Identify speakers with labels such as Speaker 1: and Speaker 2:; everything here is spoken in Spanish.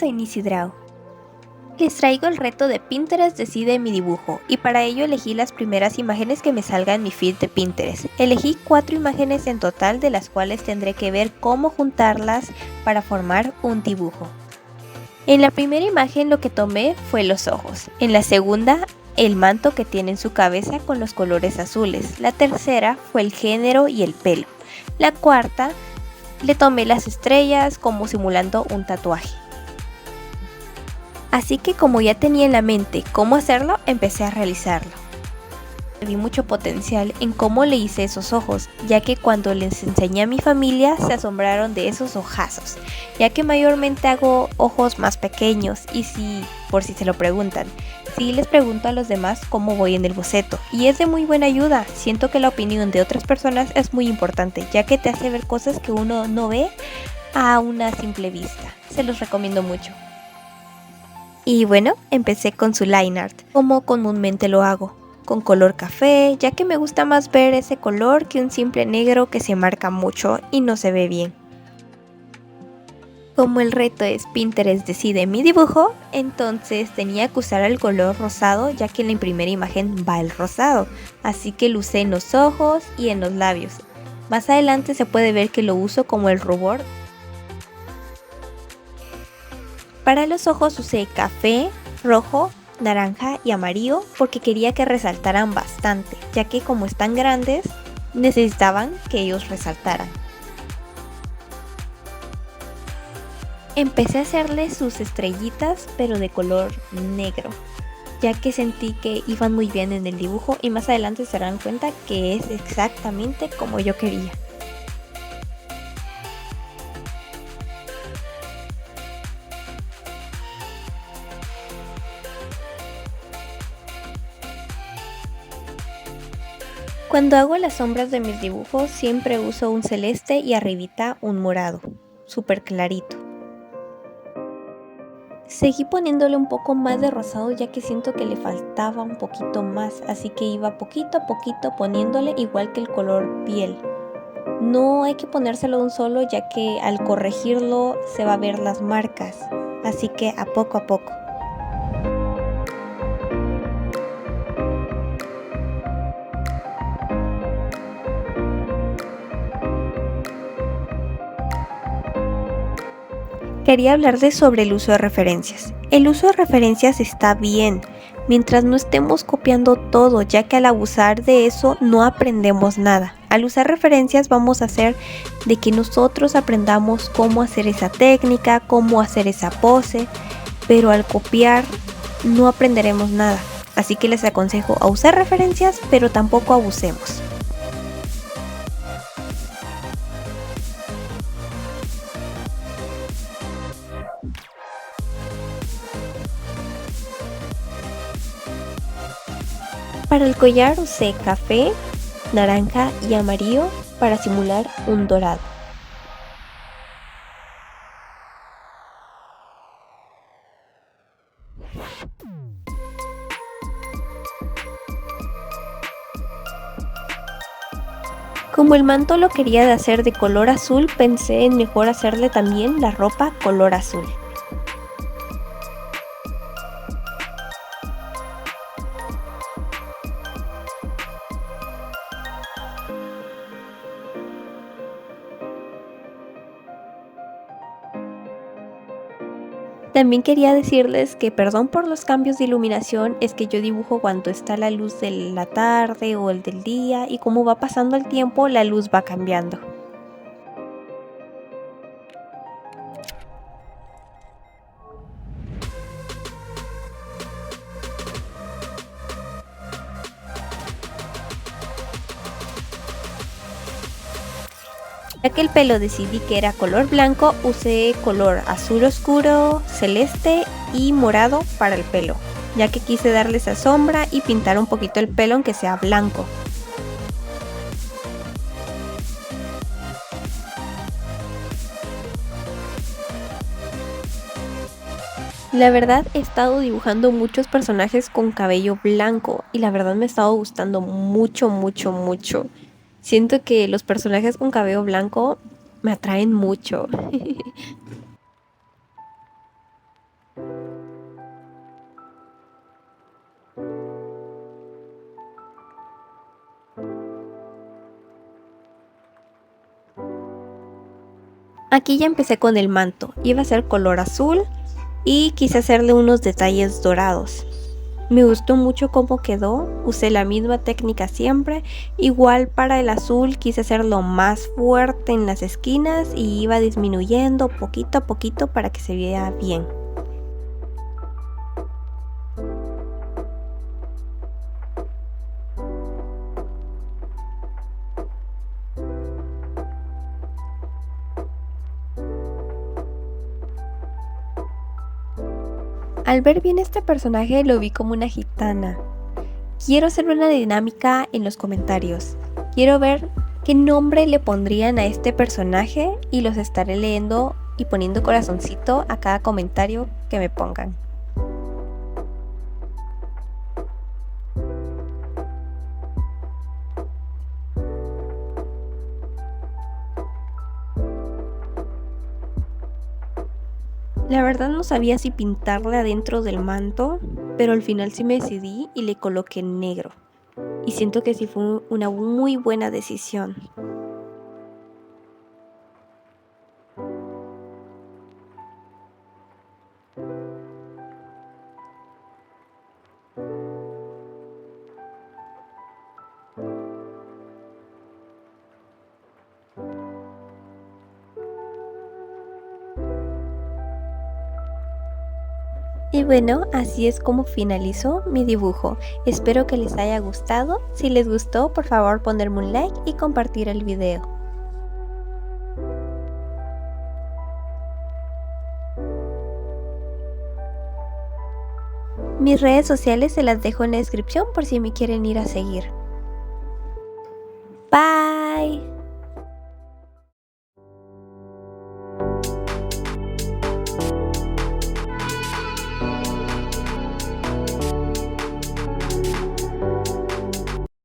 Speaker 1: soy Nisi Drau. Les traigo el reto de Pinterest Decide mi dibujo, y para ello elegí las primeras imágenes que me salgan en mi feed de Pinterest. Elegí 4 imágenes en total, de las cuales tendré que ver cómo juntarlas para formar un dibujo. En la primera imagen lo que tomé fue los ojos, en la segunda el manto que tiene en su cabeza con los colores azules, la tercera fue el género y el pelo, la cuarta le tomé las estrellas como simulando un tatuaje. Así que como ya tenía en la mente cómo hacerlo, empecé a realizarlo. Vi mucho potencial en cómo le hice esos ojos, ya que cuando les enseñé a mi familia se asombraron de esos ojazos, ya que mayormente hago ojos más pequeños y por si se lo preguntan, sí les pregunto a los demás cómo voy en el boceto, y es de muy buena ayuda. Siento que la opinión de otras personas es muy importante, ya que te hace ver cosas que uno no ve a una simple vista. Se los recomiendo mucho. Y bueno, empecé con su line art, como comúnmente lo hago, con color café, ya que me gusta más ver ese color que un simple negro que se marca mucho y no se ve bien. Como el reto es Pinterest Decide mi dibujo, entonces tenía que usar el color rosado, ya que en la primera imagen va el rosado, así que lo usé en los ojos y en los labios. Más adelante se puede ver que lo uso como el rubor. Para los ojos usé café, rojo, naranja y amarillo porque quería que resaltaran bastante, ya que como están grandes, necesitaban que ellos resaltaran. Empecé a hacerle sus estrellitas, pero de color negro, ya que sentí que iban muy bien en el dibujo y más adelante se darán cuenta que es exactamente como yo quería. Cuando hago las sombras de mis dibujos siempre uso un celeste y arribita un morado, súper clarito. Seguí poniéndole un poco más de rosado, ya que siento que le faltaba un poquito más, así que iba poquito a poquito poniéndole, igual que el color piel. No hay que ponérselo de un solo, ya que al corregirlo se va a ver las marcas, así que a poco a poco. Quería hablarles sobre el uso de referencias. El uso de referencias está bien, mientras no estemos copiando todo, ya que al abusar de eso no aprendemos nada. Al usar referencias vamos a hacer de que nosotros aprendamos cómo hacer esa técnica, cómo hacer esa pose, pero al copiar no aprenderemos nada. Así que les aconsejo a usar referencias, pero tampoco abusemos. Para el collar usé café, naranja y amarillo para simular un dorado. Como el manto lo quería de hacer de color azul, pensé en mejor hacerle también la ropa color azul. También quería decirles que perdón por los cambios de iluminación, es que yo dibujo cuando está la luz de la tarde o el del día, y como va pasando el tiempo la luz va cambiando. Ya que el pelo decidí que era color blanco, usé color azul oscuro, celeste y morado para el pelo, ya que quise darle esa sombra y pintar un poquito el pelo aunque sea blanco. La verdad he estado dibujando muchos personajes con cabello blanco y la verdad me ha estado gustando mucho, mucho, mucho. Siento que los personajes con cabello blanco me atraen mucho. Aquí ya empecé con el manto, iba a ser color azul y quise hacerle unos detalles dorados. Me gustó mucho cómo quedó, usé la misma técnica siempre, igual para el azul quise hacerlo más fuerte en las esquinas y iba disminuyendo poquito a poquito para que se viera bien. Al ver bien este personaje lo vi como una gitana. Quiero hacer una dinámica en los comentarios. Quiero ver qué nombre le pondrían a este personaje y los estaré leyendo y poniendo corazoncito a cada comentario que me pongan. La verdad no sabía si pintarle adentro del manto, pero al final sí me decidí y le coloqué negro. Y siento que sí fue una muy buena decisión. Y bueno, así es como finalizó mi dibujo. Espero que les haya gustado. Si les gustó, por favor ponerme un like y compartir el video. Mis redes sociales se las dejo en la descripción por si me quieren ir a seguir.